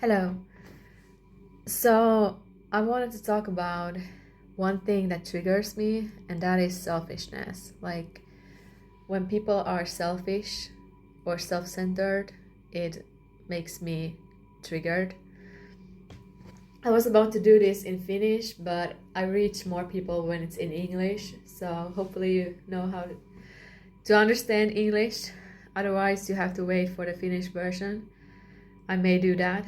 Hello. So, I wanted to talk about one thing that triggers me, and that is selfishness. Like, when people are selfish or self centered, it makes me triggered. I was about to do this in Finnish, but I reach more people when it's in English. So, hopefully, you know how to understand English. Otherwise, you have to wait for the Finnish version. I may do that,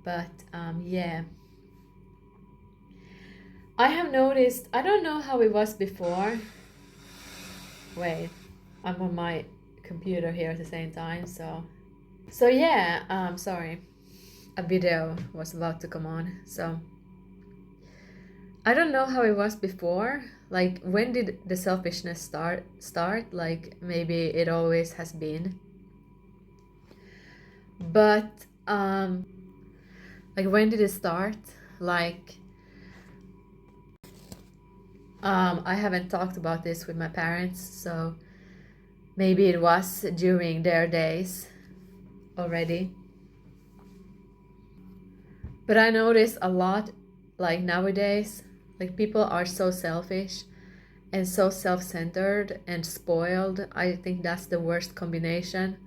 but yeah. I have noticed, I don't know how it was before. Wait, I'm on my computer here at the same time, so yeah, sorry. A video was about to come on. So I don't know how it was before. Like, when did the selfishness start? Like, maybe it always has been. But like, when did it start? Like, I haven't talked about this with my parents, so maybe it was during their days already. But I notice a lot, like nowadays, like people are so selfish and so self-centered and spoiled. I think that's the worst combination.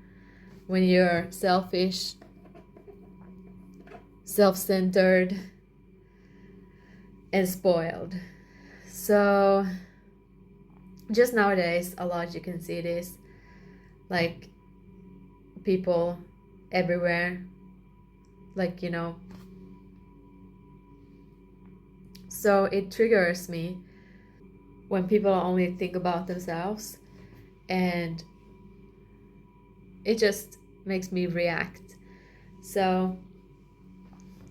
When you're selfish, self-centered, and spoiled. So just nowadays, a lot you can see this, like people everywhere, like, so it triggers me when people only think about themselves, and it just makes me react. So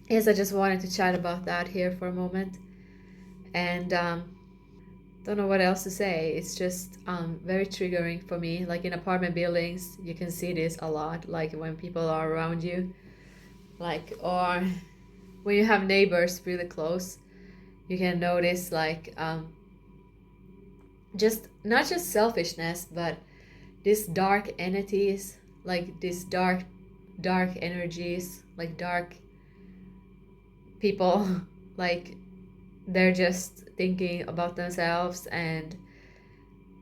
yes, I just wanted to chat about that here for a moment, and don't know what else to say. It's just very triggering for me. Like in apartment buildings, you can see this a lot, like when people are around you, like, or when you have neighbors really close, you can notice, like, just not just selfishness, but these dark entities, like these dark energies, like dark people, like they're just thinking about themselves, and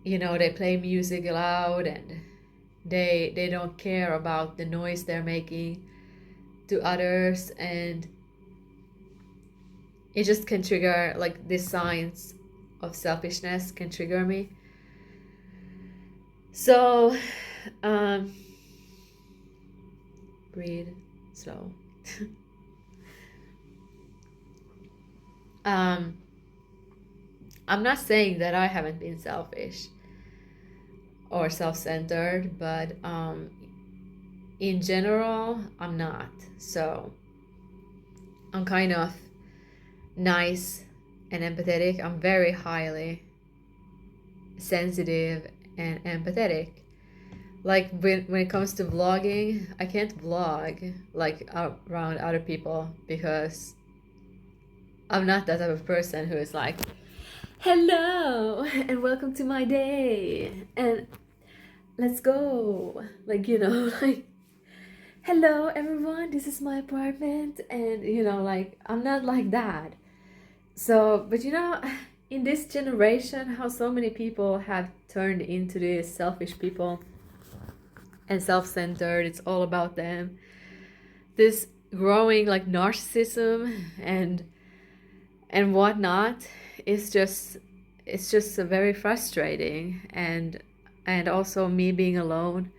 they play music loud, and they don't care about the noise they're making to others, and it just can trigger, like, these signs of selfishness can trigger me. So breathe slow. I'm not saying that I haven't been selfish or self-centered, but in general, I'm not. So I'm kind of nice and empathetic. I'm very highly sensitive and empathetic. Like when it comes to vlogging, I can't vlog like around other people because I'm not that type of person who is like, hello and welcome to my day and let's go, like, like, hello everyone, this is my apartment, and like, I'm not like that. So, but in this generation, how so many people have turned into these selfish people and self-centered. It's all about them. This growing, like, narcissism and whatnot is just, it's just very frustrating, and also me being alone.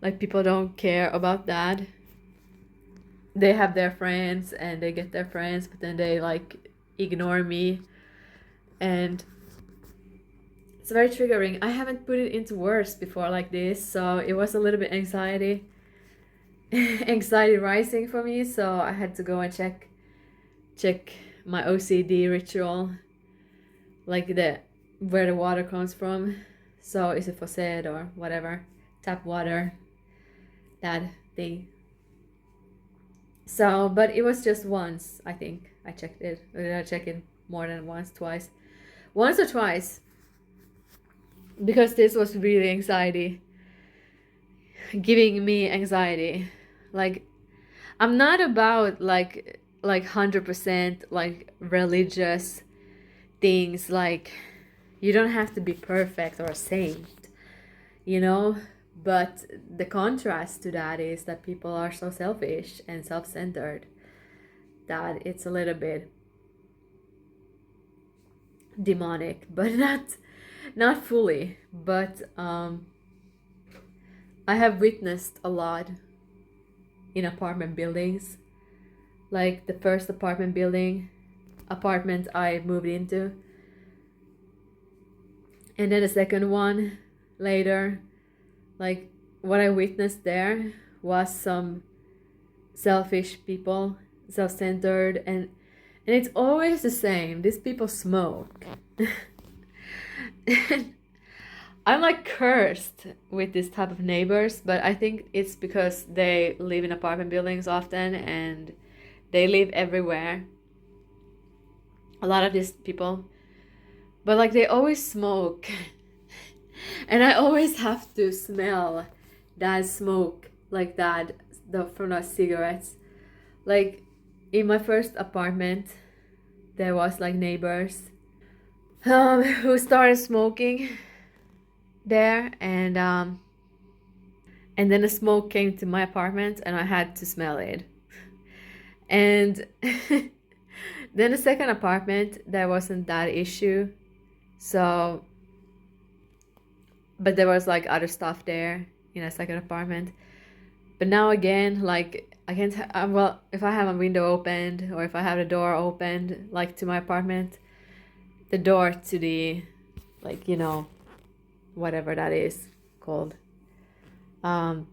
Like, people don't care about that. They have their friends and they get their friends, but then they, like, ignore me, and it's very triggering. I haven't put it into words before like this, so it was a little bit anxiety rising for me, so I had to go and check my OCD ritual, like where the water comes from. So is it faucet or whatever, tap water, that thing. So, but it was just once, I think I checked it. Or did I check it more than once or twice, because this was really giving me anxiety. Like, I'm not about like 100% like religious things. Like, you don't have to be perfect or a saint, you know? But the contrast to that is that people are so selfish and self-centered that it's a little bit demonic, but not fully. But I have witnessed a lot in apartment buildings. Like the first apartment I moved into, and then the second one later. Like, what I witnessed there was some selfish people, self-centered, and it's always the same. These people smoke. I'm like cursed with this type of neighbors, but I think it's because they live in apartment buildings often and they live everywhere. A lot of these people, but like they always smoke. And I always have to smell that smoke, like that, from the cigarettes. Like in my first apartment, there was like neighbors who started smoking there, and then the smoke came to my apartment, and I had to smell it. And then the second apartment, there wasn't that issue, so. But there was like other stuff there in a second apartment. But now again, like I can't. Well, if I have a window opened or if I have the door opened, like to my apartment, the door to the, like, whatever that is called, then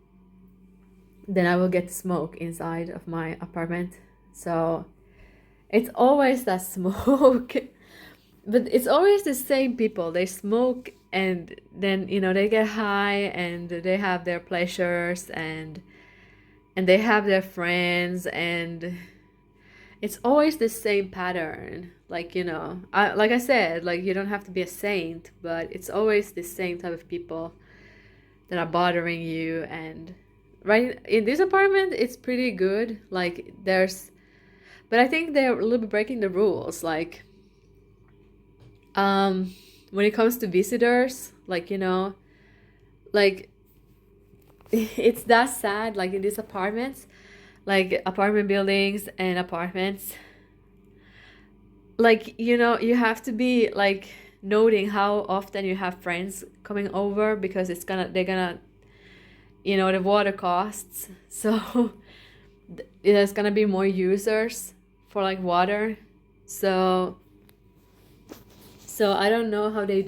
I will get smoke inside of my apartment. So it's always that smoke. But it's always the same people. They smoke and then, they get high and they have their pleasures and they have their friends, and it's always the same pattern. Like, like I said, like, you don't have to be a saint, but it's always the same type of people that are bothering you. And right in this apartment, it's pretty good. Like, but I think they're a little bit breaking the rules. Like, when it comes to visitors, like, like, it's that sad. Like in these apartments, like apartment buildings and apartments, like, you have to be like noting how often you have friends coming over, because they're gonna, the water costs. So there's gonna be more users for like water. So I don't know how they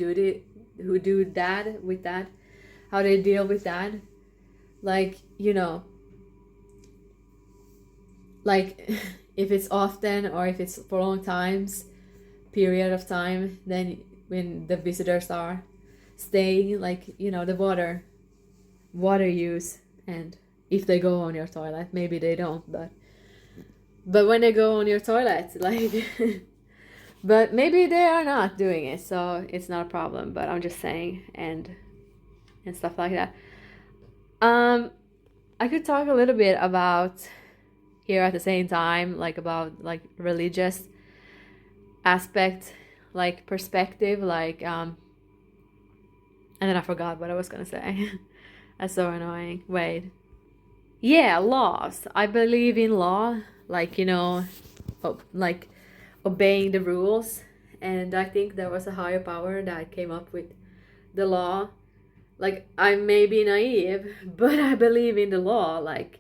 who do that with that, how they deal with that. Like, like if it's often or if it's for long period of time, then when the visitors are staying, like, the water use, and if they go on your toilet, maybe they don't, but when they go on your toilet, like, but maybe they are not doing it, so it's not a problem. But I'm just saying, and stuff like that. I could talk a little bit about here at the same time, like about like religious aspect, like perspective, like and then I forgot what I was gonna say. That's so annoying. Wait. Yeah, laws. I believe in law, like, like obeying the rules, and I think there was a higher power that came up with the law. Like, I may be naive, but I believe in the law. Like,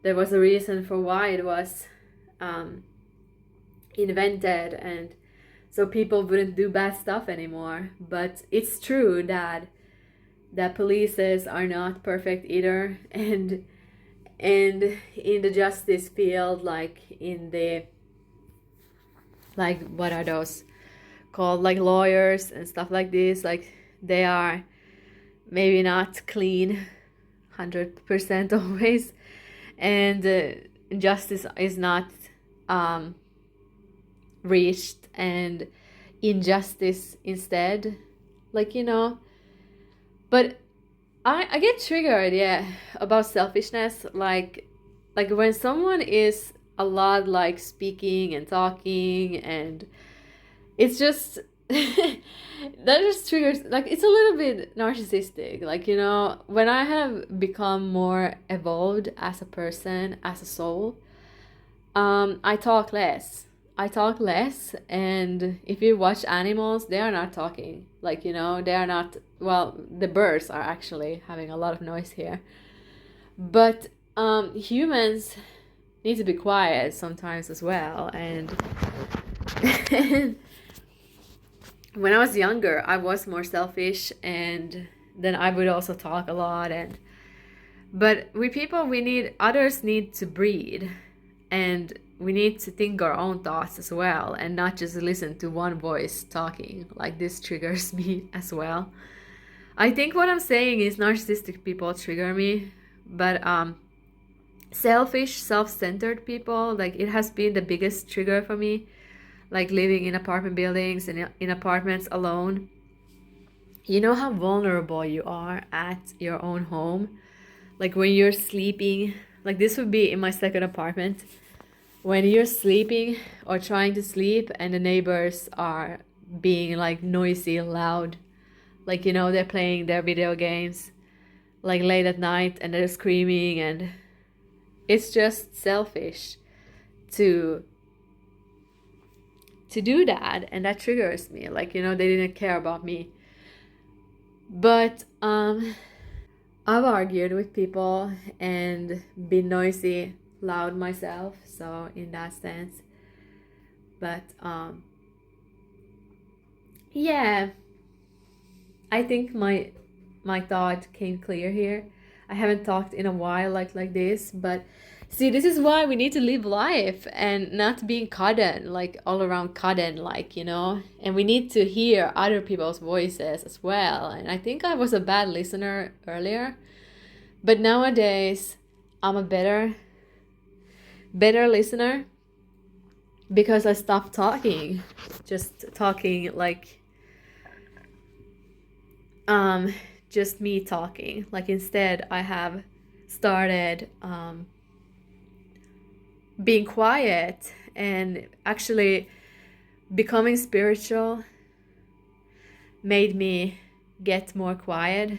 there was a reason for why it was invented, and so people wouldn't do bad stuff anymore. But it's true that polices are not perfect either, and in the justice field, like in the, like, what are those called, like lawyers and stuff like this, like they are maybe not clean 100% always, and justice is not reached, and injustice instead, like, but I get triggered, yeah, about selfishness. Like, like when someone is a lot like speaking and talking, and it's just that just triggers, like it's a little bit narcissistic. Like, you know, when I have become more evolved as a person, as a soul, I talk less. I talk less, and if you watch animals, they are not talking. Like, you know, they are not, well, the birds are actually having a lot of noise here. But humans need to be quiet sometimes as well. And when I was younger, I was more selfish, and then I would also talk a lot. And but we people, we need, others need to breathe, and we need to think our own thoughts as well, and not just listen to one voice talking. Like, this triggers me as well. I think what I'm saying is narcissistic people trigger me, but selfish, self-centered people, like, it has been the biggest trigger for me. Like living in apartment buildings and in apartments alone, you know how vulnerable you are at your own home. Like when you're sleeping, like this would be in my second apartment, when you're sleeping or trying to sleep and the neighbors are being like noisy, loud, like, you know, they're playing their video games like late at night and they're screaming, and it's just selfish to do that, and that triggers me. Like, you know, they didn't care about me. But I've argued with people and been noisy, loud myself, so in that sense. But yeah, I think my thought came clear here. I haven't talked in a while like this, but see, this is why we need to live life and not being cotton, like all around cotton, like, you know, and we need to hear other people's voices as well. And I think I was a bad listener earlier, but nowadays I'm a better listener, because I stopped talking, just talking like just me talking. Like, instead I have started being quiet, and actually becoming spiritual made me get more quiet,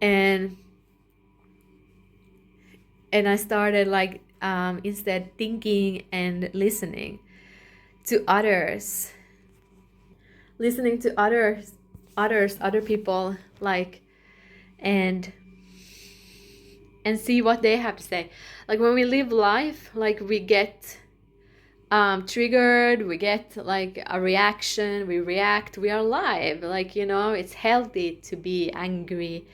and I started like instead thinking and listening to others, other people, like, and see what they have to say. Like when we live life, like we get triggered, we get like a reaction, we react, we are alive. Like, you know, it's healthy to be angry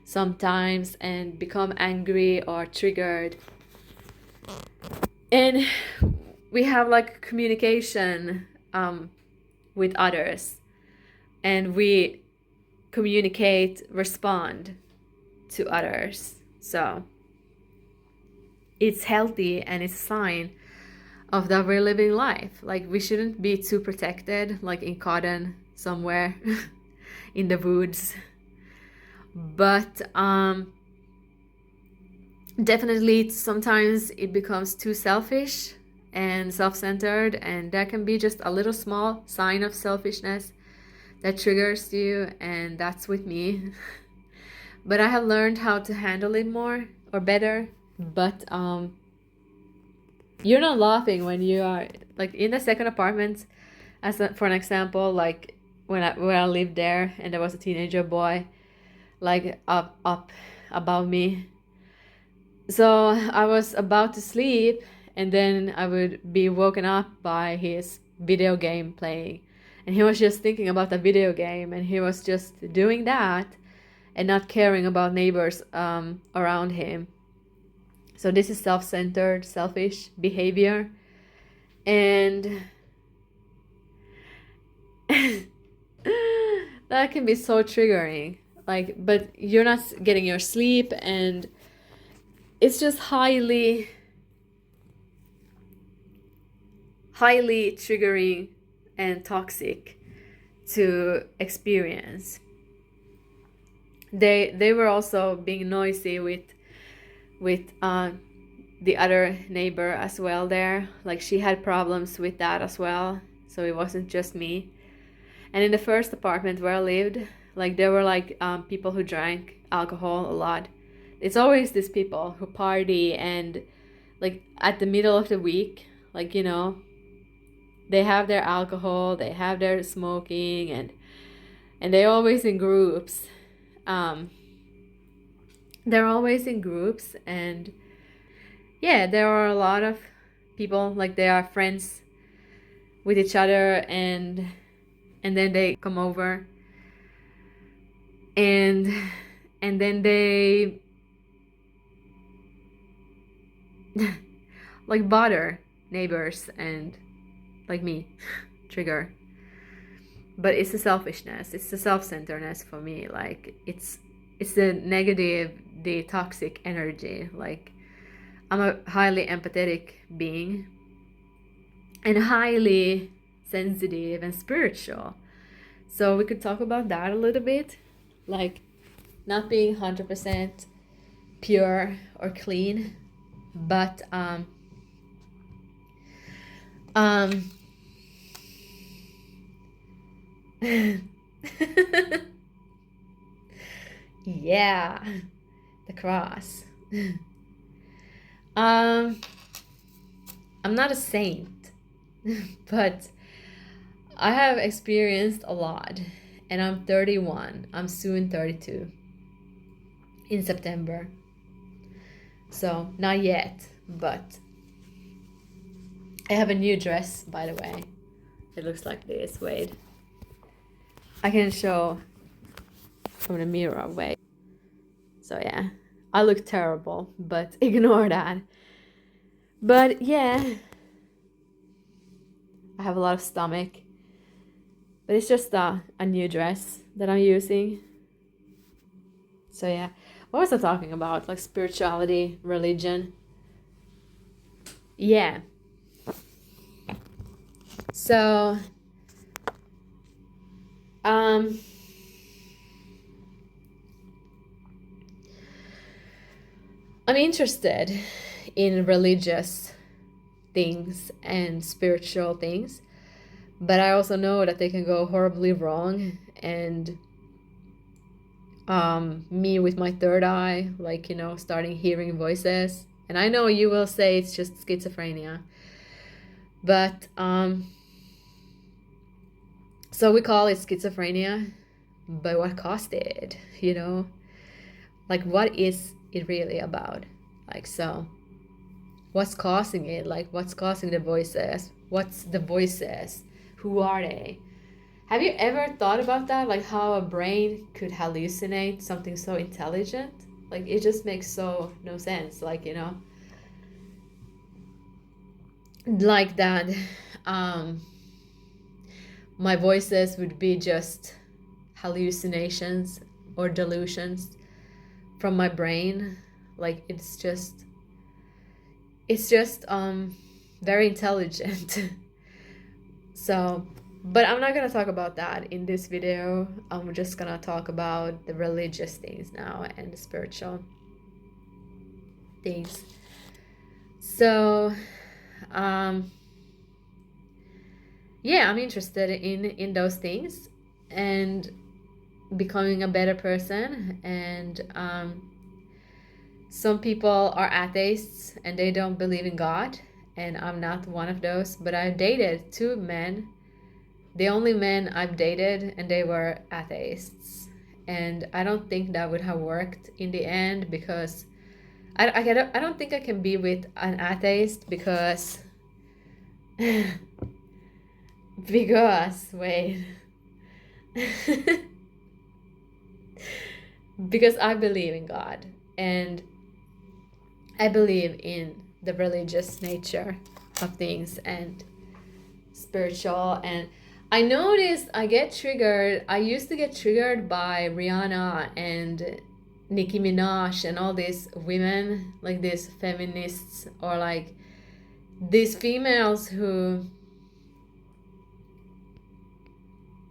sometimes and become angry or triggered. And we have like communication with others, and we communicate, respond to others. So it's healthy, and it's a sign of that we're living life. Like, we shouldn't be too protected, like in cotton somewhere in the woods. But definitely sometimes it becomes too selfish and self-centered, and that can be just a little small sign of selfishness that triggers you, and that's with me. But I have learned how to handle it more or better. But you're not laughing when you are like in the second apartment, for an example, like when I lived there, and there was a teenager boy like up above me. So I was about to sleep, and then I would be woken up by his video game playing, and he was just thinking about the video game, and he was just doing that and not caring about neighbors around him. So this is self-centered, selfish behavior, and that can be so triggering. Like, but you're not getting your sleep, and it's just highly triggering and toxic to experience. They were also being noisy with the other neighbor as well there. Like she had problems with that as well. So it wasn't just me. And in the first apartment where I lived, like there were like people who drank alcohol a lot. It's always these people who party and like at the middle of the week, like, you know, they have their alcohol, they have their smoking, and they're always in groups. They're always in groups, and yeah, there are a lot of people, like they are friends with each other, and then they come over, and then they like bother neighbors and like me, trigger. But it's the selfishness, it's the self-centeredness for me. Like it's the negative, the toxic energy. Like I'm a highly empathetic being and highly sensitive and spiritual. So we could talk about that a little bit. Like not being 100% pure or clean, but yeah, the cross. I'm not a saint, but I have experienced a lot, and I'm 31. I'm soon 32 in September. So not yet, but I have a new dress, by the way. It looks like this. Wait, I can show from the mirror. Wait. So yeah, I look terrible, but ignore that. But yeah, I have a lot of stomach, but it's just a new dress that I'm using. So yeah, what was I talking about? Like spirituality, religion. Yeah. So I'm interested in religious things and spiritual things, but I also know that they can go horribly wrong. And me with my third eye, like, you know, starting hearing voices, and I know you will say it's just schizophrenia, but so we call it schizophrenia, but what caused it, you know? Like, what is it really about? Like, so what's causing it? Like, what's causing the voices? What's the voices? Who are they? Have you ever thought about that? Like how a brain could hallucinate something so intelligent? Like it just makes so no sense. Like, you know, like that my voices would be just hallucinations or delusions from my brain. Like it's just very intelligent. So, but I'm not gonna talk about that in this video. I'm just gonna talk about the religious things now and the spiritual things. So yeah, I'm interested in those things and becoming a better person. And some people are atheists and they don't believe in God, and I'm not one of those. But I dated two men, the only men I've dated, and they were atheists. And I don't think that would have worked in the end, because I don't think I can be with an atheist because wait because I believe in God, and I believe in the religious nature of things and spiritual. And I noticed I get triggered. I used to get triggered by Rihanna and Nicki Minaj and all these women, like these feminists, or like these females who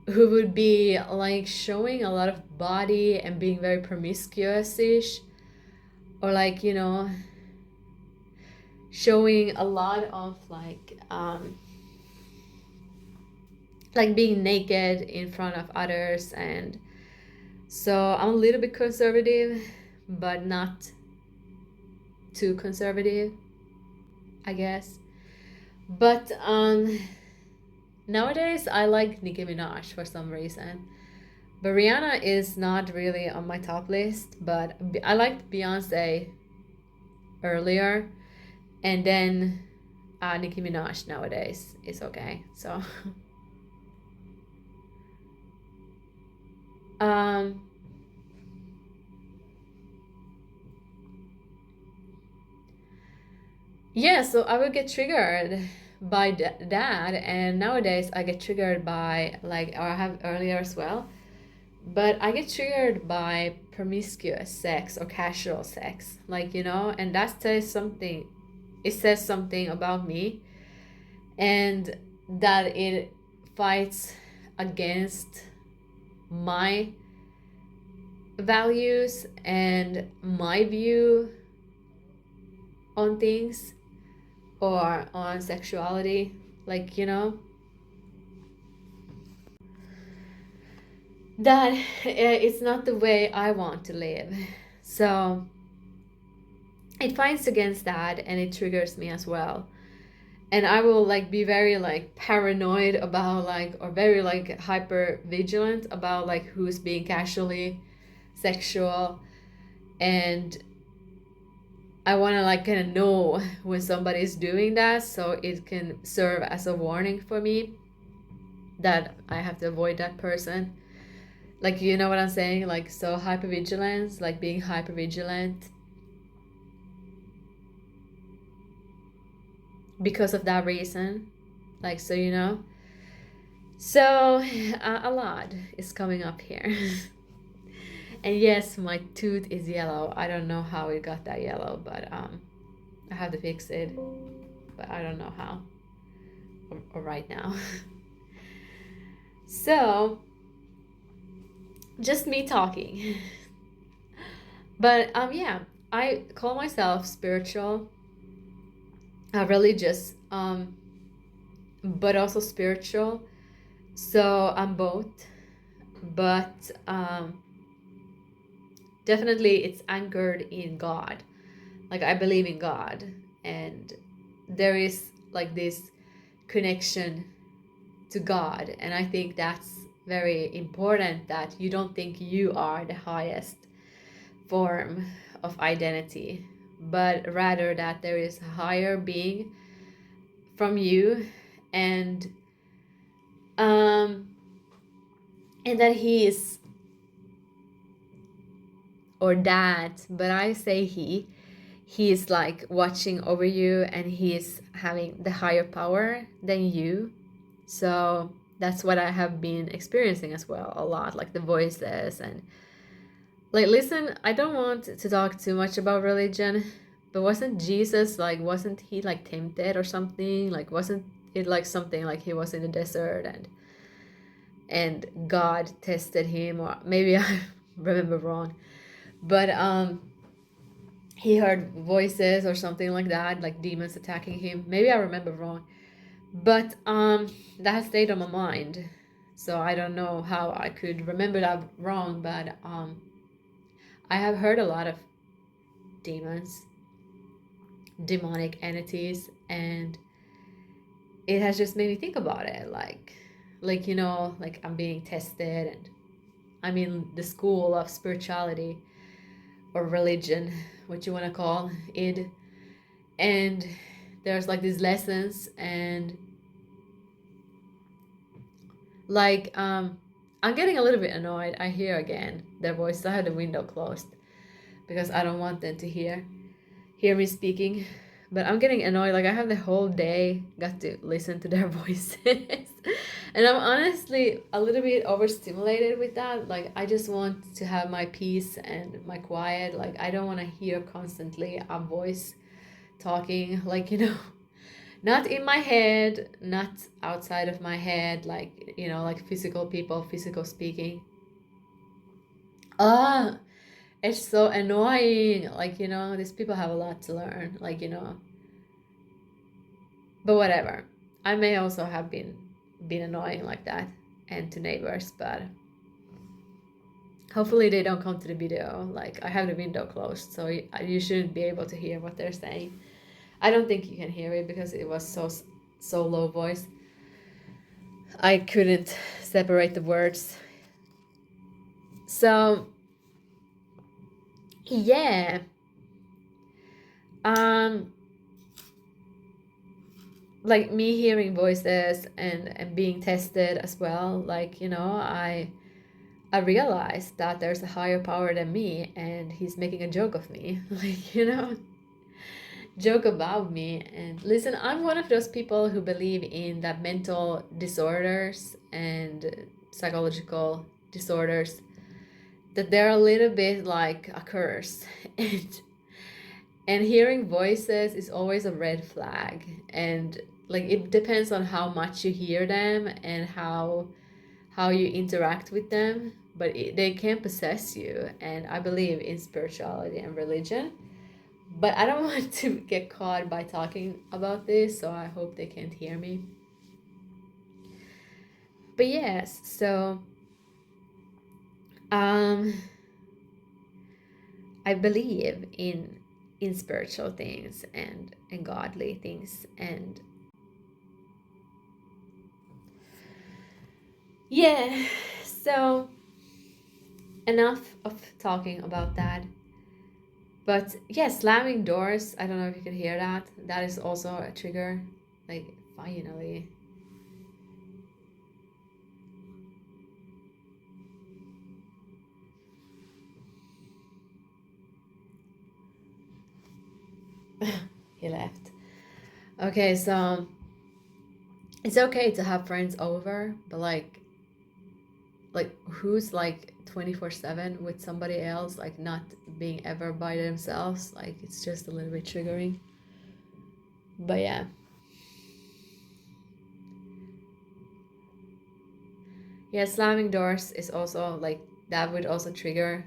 would be like showing a lot of body and being very promiscuous-ish, or like, you know, showing a lot of like being naked in front of others. And so I'm a little bit conservative, but not too conservative, I guess. But nowadays I like Nicki Minaj for some reason. But Rihanna is not really on my top list, but I liked Beyonce earlier, and then Nicki Minaj nowadays is okay. So um yeah, so I would get triggered by that, and nowadays I get triggered by, like, or I have earlier as well, but I get triggered by promiscuous sex or casual sex, like, and that says something. It says something about me, and that it fights against my values and my view on things or on sexuality, like, that it's not the way I want to live. So it fights against that, and it triggers me as well. And I will like be very like paranoid about, like, or very like hyper vigilant about like who's being casually sexual, and I want to like kind of know when somebody's doing that, so it can serve as a warning for me that I have to avoid that person. Like, you know what I'm saying? Like, so hypervigilance, like being hypervigilant because of that reason. Like, so, So, a lot is coming up here. And yes, my tooth is yellow. I don't know how it got that yellow, but I have to fix it. But I don't know how, or right now. So, just me talking. But yeah, I call myself spiritual, religious, but also spiritual. So I'm both, but definitely it's anchored in God. Like, I believe in God, and there is like this connection to God, and I think that's very important, that you don't think you are the highest form of identity, but rather that there is a higher being from you, and um and that he is, or that, but I say he is like watching over you, and he is having the higher power than you. So that's what I have been experiencing as well, a lot, like the voices. And like, listen, I don't want to talk too much about religion, but wasn't Jesus, like, wasn't he like tempted or something? Like, wasn't it like something like he was in the desert, and God tested him, or maybe I remember wrong, but he heard voices or something like that, like demons attacking him. Maybe I remember wrong, but that has stayed on my mind. So I don't know how I could remember that wrong, but I have heard a lot of demons, demonic entities, and it has just made me think about it, like, like I'm being tested, and I'm in the school of spirituality or religion, what you want to call it, and there's like these lessons, and like I'm getting a little bit annoyed. I hear again their voice. I have the window closed because I don't want them to hear me speaking. But I'm getting annoyed. Like, I have the whole day got to listen to their voices. And I'm honestly a little bit overstimulated with that. Like, I just want to have my peace and my quiet. Like, I don't want to hear constantly a voice talking, like, not in my head, not outside of my head, like, like physical people, physical speaking. Ah, it's so annoying. Like, these people have a lot to learn. Like, But whatever. I may also have been annoying like that, and to neighbors, but hopefully they don't come to the video. Like, I have the window closed, so you shouldn't be able to hear what they're saying. I don't think you can hear it because it was so low voice. I couldn't separate the words. So yeah, like me hearing voices and being tested as well. Like, you know, I realized that there's a higher power than me, and he's making a joke of me. Like, you know, joke about me. And listen, I'm one of those people who believe in that mental disorders and psychological disorders, that they're a little bit like a curse. And hearing voices is always a red flag. And like, it depends on how much you hear them and how you interact with them, but they can possess you. And I believe in spirituality and religion, but I don't want to get caught by talking about this, so I hope they can't hear me. But yes, so I believe in spiritual things and godly things. And yeah, so enough of talking about that. But yeah, slamming doors, I don't know if you could hear that. That is also a trigger. Like, finally. He left. Okay, so it's okay to have friends over, but like who's like 24/7 with somebody else, like not being ever by themselves? Like, it's just a little bit triggering. But yeah. Yeah, slamming doors is also like, that would also trigger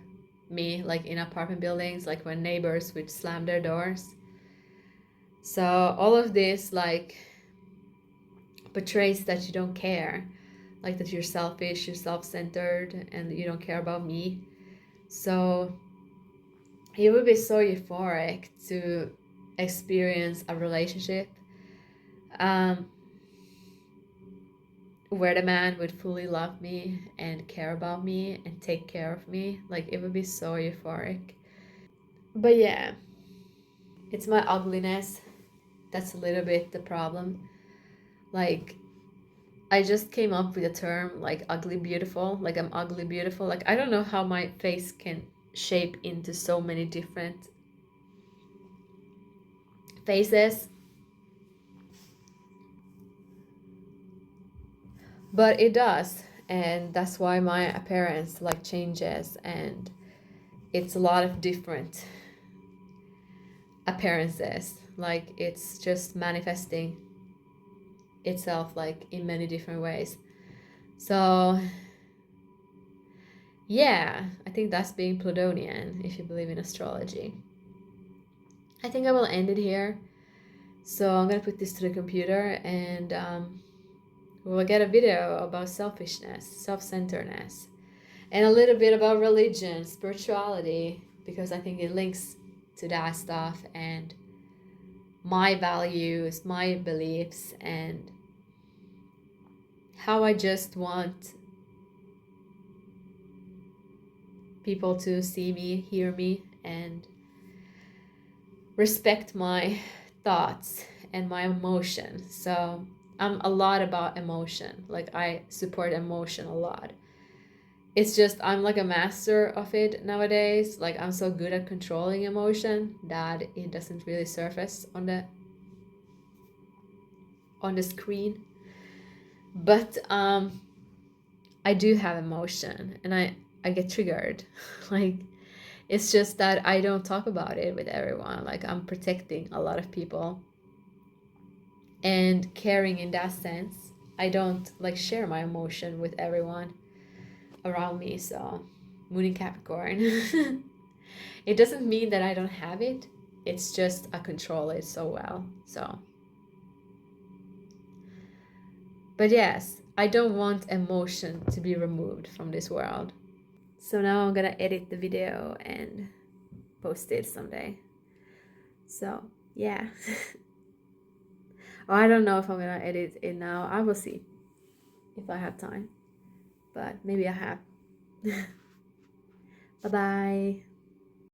me, like in apartment buildings, like when neighbors would slam their doors. So all of this like portrays that you don't care, like that you're selfish, you're self-centered, and you don't care about me. So it would be so euphoric to experience a relationship um, where the man would fully love me and care about me and take care of me. Like, it would be so euphoric. But yeah, it's my ugliness that's a little bit the problem. Like, I just came up with a term like ugly beautiful. Like, I'm ugly beautiful. Like, I don't know how my face can shape into so many different faces, but it does. And that's why my appearance like changes, and it's a lot of different appearances. Like, it's just manifesting itself like in many different ways. So yeah, I think that's being Plutonian if you believe in astrology. I think I will end it here. So I'm gonna put this to the computer, and we'll get a video about selfishness, self-centeredness, and a little bit about religion, spirituality, because I think it links to that stuff, and my values, my beliefs, and how I just want people to see me, hear me, and respect my thoughts and my emotion. So I'm a lot about emotion. Like, I support emotion a lot. It's just I'm like a master of it nowadays. Like, I'm so good at controlling emotion that it doesn't really surface on the screen. But I do have emotion, and I get triggered. Like, it's just that I don't talk about it with everyone. Like, I'm protecting a lot of people and caring in that sense. I don't like share my emotion with everyone around me. So, Moon in Capricorn. It doesn't mean that I don't have it. It's just I control it so well. So But yes, I don't want emotion to be removed from this world. So now I'm gonna edit the video and post it someday. So yeah. Oh, I don't know if I'm gonna edit it now. I will see if I have time. But maybe I have. Bye bye.